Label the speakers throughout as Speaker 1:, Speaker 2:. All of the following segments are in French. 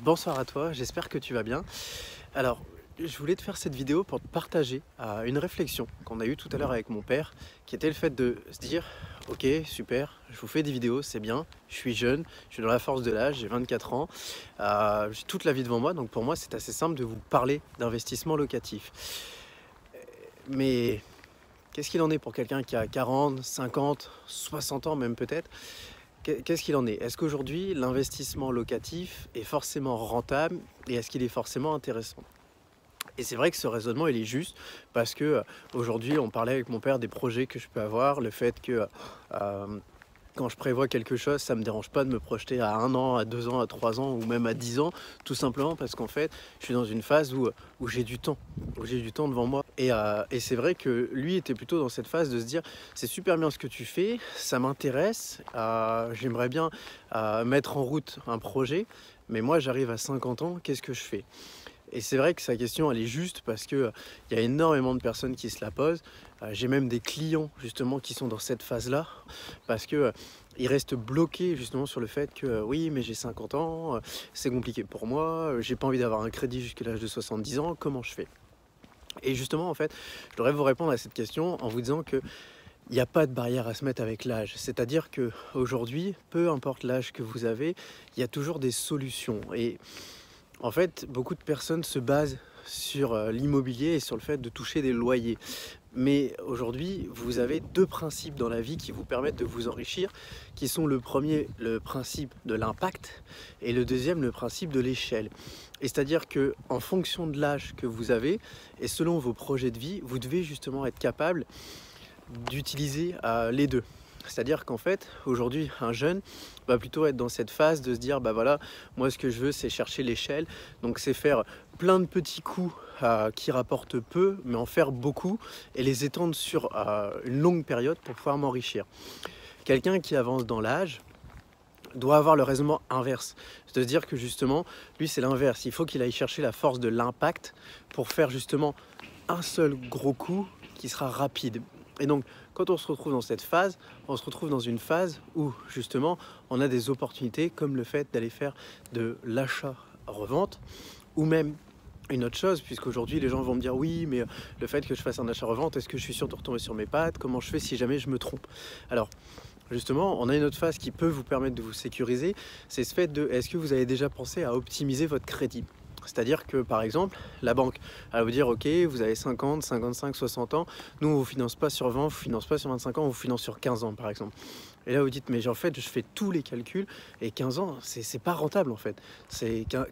Speaker 1: Bonsoir à toi, j'espère que tu vas bien. Alors, je voulais te faire cette vidéo pour te partager une réflexion qu'on a eue tout à l'heure avec mon père, qui était le fait de se dire, ok, super, je vous fais des vidéos, c'est bien, je suis jeune, je suis dans la force de l'âge, j'ai 24 ans, j'ai toute la vie devant moi, donc pour moi c'est assez simple de vous parler d'investissement locatif. Mais qu'est-ce qu'il en est pour quelqu'un qui a 40, 50, 60 ans même peut-être? Qu'est-ce qu'il en est? Est-ce qu'aujourd'hui l'investissement locatif est forcément rentable et est-ce qu'il est forcément intéressant? Et c'est vrai que ce raisonnement, il est juste parce que aujourd'hui, on parlait avec mon père des projets que je peux avoir, le fait que quand je prévois quelque chose, ça ne me dérange pas de me projeter à 1 an, à 2 ans, à 3 ans ou même à 10 ans, tout simplement parce qu'en fait, je suis dans une phase où j'ai du temps, où j'ai du temps devant moi. Et c'est vrai que lui était plutôt dans cette phase de se dire, c'est super bien ce que tu fais, ça m'intéresse, j'aimerais bien mettre en route un projet, mais moi j'arrive à 50 ans, qu'est-ce que je fais? Et c'est vrai que sa question, elle est juste parce que il y a énormément de personnes qui se la posent. J'ai même des clients justement qui sont dans cette phase-là parce que ils restent bloqués justement sur le fait que oui, mais j'ai 50 ans, c'est compliqué pour moi, j'ai pas envie d'avoir un crédit jusqu'à l'âge de 70 ans, comment je fais? Et justement, en fait, je voudrais vous répondre à cette question en vous disant que il n'y a pas de barrière à se mettre avec l'âge. C'est-à-dire que aujourd'hui, peu importe l'âge que vous avez, il y a toujours des solutions. Et en fait, beaucoup de personnes se basent sur l'immobilier et sur le fait de toucher des loyers. Mais aujourd'hui, vous avez deux principes dans la vie qui vous permettent de vous enrichir, qui sont le premier, le principe de l'impact, et le deuxième, le principe de l'échelle. Et c'est-à-dire que en fonction de l'âge que vous avez, et selon vos projets de vie, vous devez justement être capable d'utiliser les deux. C'est-à-dire qu'en fait, aujourd'hui, un jeune va plutôt être dans cette phase de se dire, bah voilà, moi ce que je veux, c'est chercher l'échelle. Donc c'est faire plein de petits coups qui rapportent peu, mais en faire beaucoup et les étendre sur une longue période pour pouvoir m'enrichir. Quelqu'un qui avance dans l'âge doit avoir le raisonnement inverse. C'est-à-dire que justement, lui c'est l'inverse. Il faut qu'il aille chercher la force de l'impact pour faire justement un seul gros coup qui sera rapide. Et donc, quand on se retrouve dans cette phase, on se retrouve dans une phase où, justement, on a des opportunités comme le fait d'aller faire de l'achat-revente ou même une autre chose, puisqu'aujourd'hui, les gens vont me dire oui, mais le fait que je fasse un achat-revente, est-ce que je suis sûr de retomber sur mes pattes? Comment je fais si jamais je me trompe? Alors, justement, on a une autre phase qui peut vous permettre de vous sécuriser, c'est ce fait de, est-ce que vous avez déjà pensé à optimiser votre crédit? C'est-à-dire que, par exemple, la banque, elle va vous dire, OK, vous avez 50, 55, 60 ans, nous, on ne vous finance pas sur 20, on ne vous finance pas sur 25 ans, on vous finance sur 15 ans, par exemple. Et là, vous dites, mais en fait, je fais tous les calculs, et 15 ans, c'est pas rentable, en fait.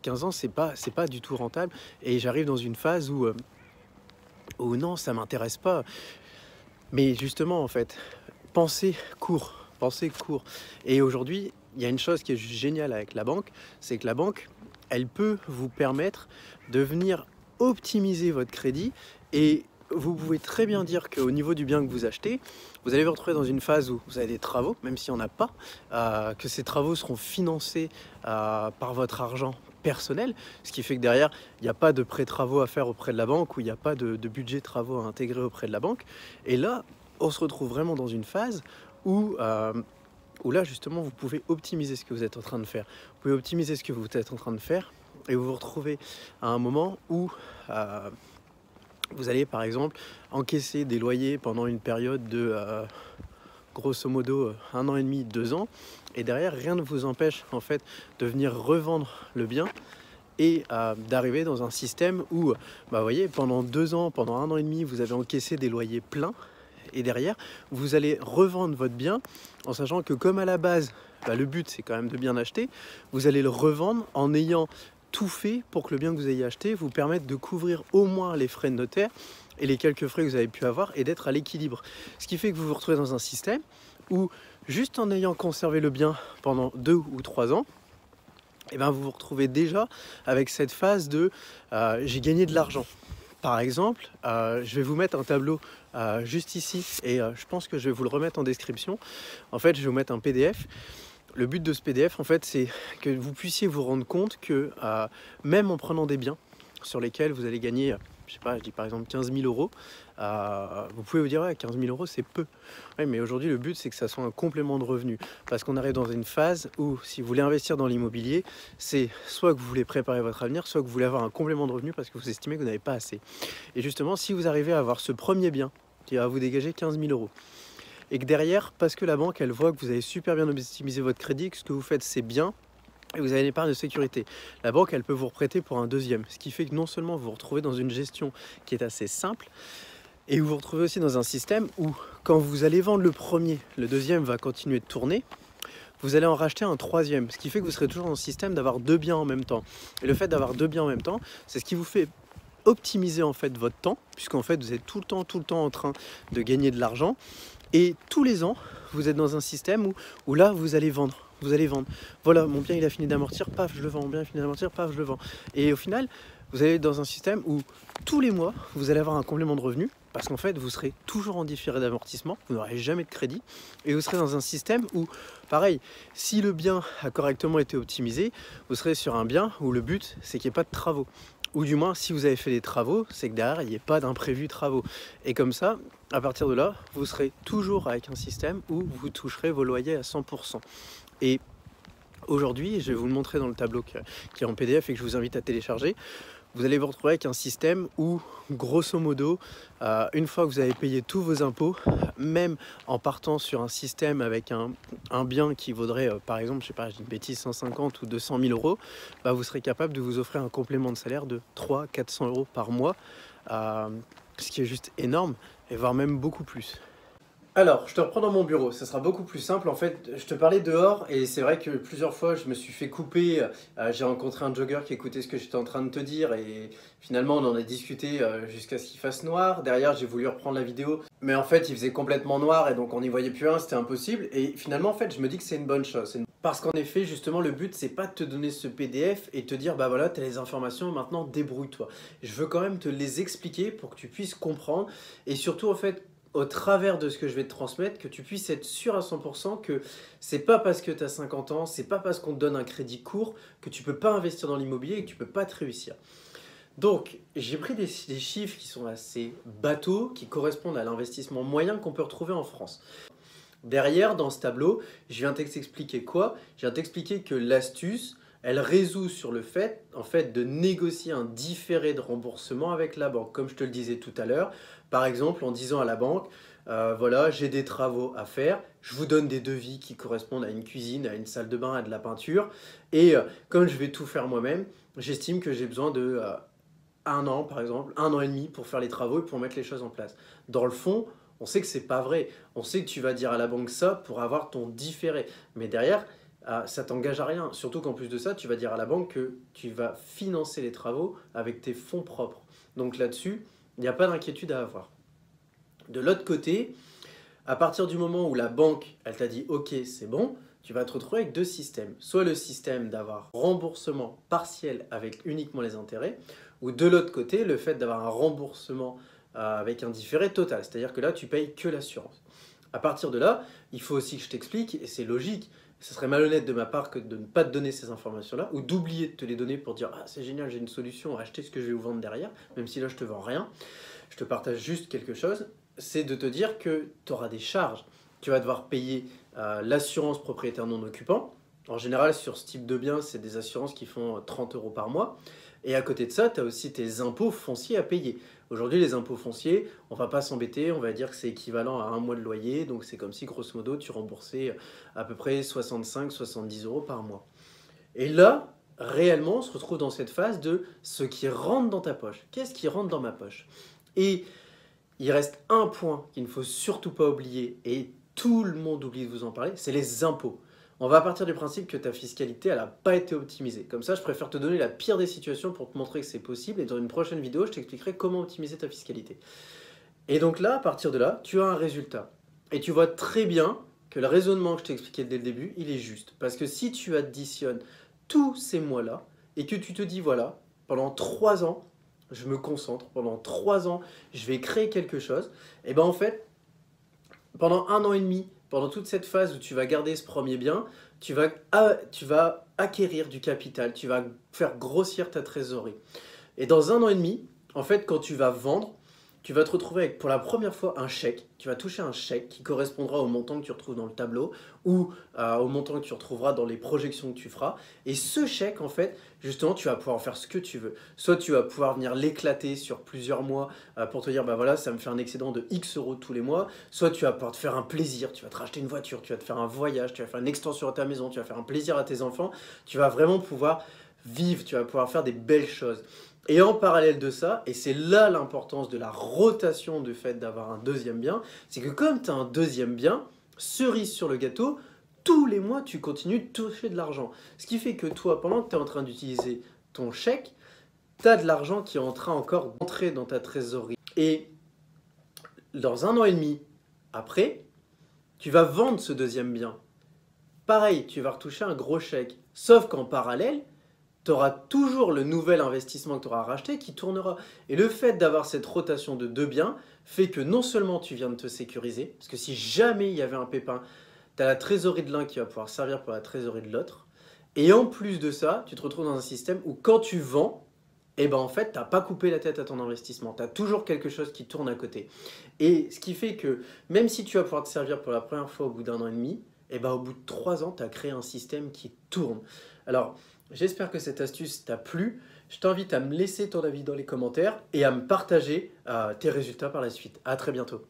Speaker 1: 15 ans, c'est pas du tout rentable, et j'arrive dans une phase où non, ça m'intéresse pas. Mais justement, en fait, pensez court, pensez court. Et aujourd'hui, il y a une chose qui est juste géniale avec la banque, c'est que la banque, elle peut vous permettre de venir optimiser votre crédit et vous pouvez très bien dire qu'au niveau du bien que vous achetez, vous allez vous retrouver dans une phase où vous avez des travaux, même s'il n'y en a pas, que ces travaux seront financés par votre argent personnel, ce qui fait que derrière, il n'y a pas de prêt travaux à faire auprès de la banque ou il n'y a pas de budget travaux à intégrer auprès de la banque. Et là, on se retrouve vraiment dans une phase où là, justement, vous pouvez optimiser ce que vous êtes en train de faire. Vous pouvez optimiser ce que vous êtes en train de faire et vous vous retrouvez à un moment où vous allez, par exemple, encaisser des loyers pendant une période de, grosso modo, 1 an et demi, 2 ans. Et derrière, rien ne vous empêche, en fait, de venir revendre le bien et d'arriver dans un système où, bah, vous voyez, pendant 2 ans, pendant 1 an et demi, vous avez encaissé des loyers pleins. Et derrière, vous allez revendre votre bien en sachant que comme à la base, bah, le but c'est quand même de bien acheter, vous allez le revendre en ayant tout fait pour que le bien que vous ayez acheté vous permette de couvrir au moins les frais de notaire et les quelques frais que vous avez pu avoir et d'être à l'équilibre. Ce qui fait que vous vous retrouvez dans un système où juste en ayant conservé le bien pendant 2 ou 3 ans, et ben vous vous retrouvez déjà avec cette phase de j'ai gagné de l'argent. Par exemple, je vais vous mettre un tableau juste ici et je pense que je vais vous le remettre en description. En fait, je vais vous mettre un PDF. Le but de ce PDF, en fait, c'est que vous puissiez vous rendre compte que même en prenant des biens sur lesquels vous allez gagner, je sais pas, je dis par exemple 15 000 euros, vous pouvez vous dire, ouais, 15 000 euros, c'est peu. Oui, mais aujourd'hui, le but, c'est que ça soit un complément de revenu. Parce qu'on arrive dans une phase où, si vous voulez investir dans l'immobilier, c'est soit que vous voulez préparer votre avenir, soit que vous voulez avoir un complément de revenu parce que vous estimez que vous n'avez pas assez. Et justement, si vous arrivez à avoir ce premier bien qui va vous dégager 15 000 euros, et que derrière, parce que la banque, elle voit que vous avez super bien optimisé votre crédit, que ce que vous faites, c'est bien, et vous avez une épargne de sécurité. La banque, elle peut vous reprêter pour un deuxième, ce qui fait que non seulement vous vous retrouvez dans une gestion qui est assez simple, et vous vous retrouvez aussi dans un système où, quand vous allez vendre le premier, le deuxième va continuer de tourner, vous allez en racheter un troisième, ce qui fait que vous serez toujours dans le système d'avoir deux biens en même temps. Et le fait d'avoir deux biens en même temps, c'est ce qui vous fait optimiser en fait votre temps, puisqu'en fait vous êtes tout le temps en train de gagner de l'argent, et tous les ans, vous êtes dans un système où là, vous allez vendre. Vous allez vendre. Voilà, mon bien il a fini d'amortir, paf, je le vends. Mon bien il a fini d'amortir, paf, je le vends. Et au final, vous allez être dans un système où tous les mois, vous allez avoir un complément de revenu parce qu'en fait, vous serez toujours en différé d'amortissement, vous n'aurez jamais de crédit et vous serez dans un système où, pareil, si le bien a correctement été optimisé, vous serez sur un bien où le but, c'est qu'il n'y ait pas de travaux. Ou du moins, si vous avez fait des travaux, c'est que derrière, il n'y ait pas d'imprévus travaux. Et comme ça, à partir de là, vous serez toujours avec un système où vous toucherez vos loyers à 100%. Et aujourd'hui, je vais vous le montrer dans le tableau qui est en PDF et que je vous invite à télécharger. Vous allez vous retrouver avec un système où, grosso modo, une fois que vous avez payé tous vos impôts, même en partant sur un système avec un bien qui vaudrait, par exemple, je sais pas, je dis une bêtise, 150 ou 200 000 euros, bah, vous serez capable de vous offrir un complément de salaire de 300-400 euros par mois, ce qui est juste énorme, et voire même beaucoup plus. Alors, je te reprends dans mon bureau, ça sera beaucoup plus simple. En fait, je te parlais dehors et c'est vrai que plusieurs fois je me suis fait couper. J'ai rencontré un jogger qui écoutait ce que j'étais en train de te dire et finalement on en a discuté jusqu'à ce qu'il fasse noir. Derrière, j'ai voulu reprendre la vidéo, mais en fait il faisait complètement noir et donc on n'y voyait plus rien, c'était impossible. Et finalement, en fait, je me dis que c'est une bonne chose. Parce qu'en effet, justement, le but c'est pas de te donner ce PDF et te dire bah voilà, t'as les informations, maintenant débrouille-toi. Je veux quand même te les expliquer pour que tu puisses comprendre et surtout en fait, au travers de ce que je vais te transmettre, que tu puisses être sûr à 100% que c'est pas parce que tu as 50 ans, c'est pas parce qu'on te donne un crédit court que tu peux pas investir dans l'immobilier et que tu peux pas te réussir. Donc, j'ai pris des chiffres qui sont assez bateaux, qui correspondent à l'investissement moyen qu'on peut retrouver en France. Derrière, dans ce tableau, je viens t'expliquer quoi? Je viens t'expliquer que l'astuce, elle résout sur le fait, en fait, de négocier un différé de remboursement avec la banque, comme je te le disais tout à l'heure. Par exemple, en disant à la banque, voilà, j'ai des travaux à faire, je vous donne des devis qui correspondent à une cuisine, à une salle de bain, à de la peinture, et comme je vais tout faire moi-même, j'estime que j'ai besoin de un an, par exemple, un an et demi pour faire les travaux et pour mettre les choses en place. Dans le fond, on sait que c'est pas vrai. On sait que tu vas dire à la banque ça pour avoir ton différé. Mais derrière, ça t'engage à rien. Surtout qu'en plus de ça, tu vas dire à la banque que tu vas financer les travaux avec tes fonds propres. Donc là-dessus, il n'y a pas d'inquiétude à avoir. De l'autre côté, à partir du moment où la banque, elle t'a dit OK, c'est bon, tu vas te retrouver avec deux systèmes. Soit le système d'avoir remboursement partiel avec uniquement les intérêts, ou de l'autre côté, le fait d'avoir un remboursement avec un différé total. C'est-à-dire que là, tu payes que l'assurance. À partir de là, il faut aussi que je t'explique, et c'est logique, ce serait malhonnête de ma part que de ne pas te donner ces informations-là, ou d'oublier de te les donner pour dire « Ah, c'est génial, j'ai une solution, achetez ce que je vais vous vendre derrière », même si là, je te vends rien. Je te partage juste quelque chose, c'est de te dire que tu auras des charges. Tu vas devoir payer l'assurance propriétaire non occupant. En général, sur ce type de bien, c'est des assurances qui font 30 euros par mois. Et à côté de ça, tu as aussi tes impôts fonciers à payer. Aujourd'hui, les impôts fonciers, on ne va pas s'embêter, on va dire que c'est équivalent à un mois de loyer. Donc c'est comme si, grosso modo, tu remboursais à peu près 65-70 euros par mois. Et là, réellement, on se retrouve dans cette phase de ce qui rentre dans ta poche. Qu'est-ce qui rentre dans ma poche? Et il reste un point qu'il ne faut surtout pas oublier, et tout le monde oublie de vous en parler, c'est les impôts. On va partir du principe que ta fiscalité, elle n'a pas été optimisée. Comme ça, je préfère te donner la pire des situations pour te montrer que c'est possible. Et dans une prochaine vidéo, je t'expliquerai comment optimiser ta fiscalité. Et donc là, à partir de là, tu as un résultat. Et tu vois très bien que le raisonnement que je t'ai expliqué dès le début, il est juste. Parce que si tu additionnes tous ces mois-là, et que tu te dis, voilà, pendant 3 ans, je me concentre, pendant 3 ans, je vais créer quelque chose, et bien en fait, pendant 1 an et demi, pendant toute cette phase où tu vas garder ce premier bien, tu vas acquérir du capital, tu vas faire grossir ta trésorerie. Et dans 1 an et demi, en fait, quand tu vas vendre, tu vas te retrouver avec pour la première fois un chèque. Tu vas toucher un chèque qui correspondra au montant que tu retrouves dans le tableau ou au montant que tu retrouveras dans les projections que tu feras. Et ce chèque, en fait, justement, tu vas pouvoir en faire ce que tu veux. Soit tu vas pouvoir venir l'éclater sur plusieurs mois pour te dire, bah voilà, ça me fait un excédent de X euros tous les mois. Soit tu vas pouvoir te faire un plaisir, tu vas te racheter une voiture, tu vas te faire un voyage, tu vas faire une extension à ta maison, tu vas faire un plaisir à tes enfants. Tu vas vraiment pouvoir vivre, tu vas pouvoir faire des belles choses. Et en parallèle de ça, et c'est là l'importance de la rotation du fait d'avoir un deuxième bien, c'est que comme tu as un deuxième bien, cerise sur le gâteau, tous les mois tu continues de toucher de l'argent. Ce qui fait que toi, pendant que tu es en train d'utiliser ton chèque, tu as de l'argent qui est en train encore d'entrer dans ta trésorerie. Et dans 1 an et demi après, tu vas vendre ce deuxième bien. Pareil, tu vas retoucher un gros chèque. Sauf qu'en parallèle, tu auras toujours le nouvel investissement que tu auras racheté qui tournera. Et le fait d'avoir cette rotation de deux biens fait que non seulement tu viens de te sécuriser, parce que si jamais il y avait un pépin, tu as la trésorerie de l'un qui va pouvoir servir pour la trésorerie de l'autre. Et en plus de ça, tu te retrouves dans un système où quand tu vends, eh ben en fait, tu n'as pas coupé la tête à ton investissement. Tu as toujours quelque chose qui tourne à côté. Et ce qui fait que même si tu vas pouvoir te servir pour la première fois au bout d'1 an et demi, eh ben au bout de 3 ans, tu as créé un système qui tourne. Alors, j'espère que cette astuce t'a plu. Je t'invite à me laisser ton avis dans les commentaires et à me partager tes résultats par la suite. À très bientôt.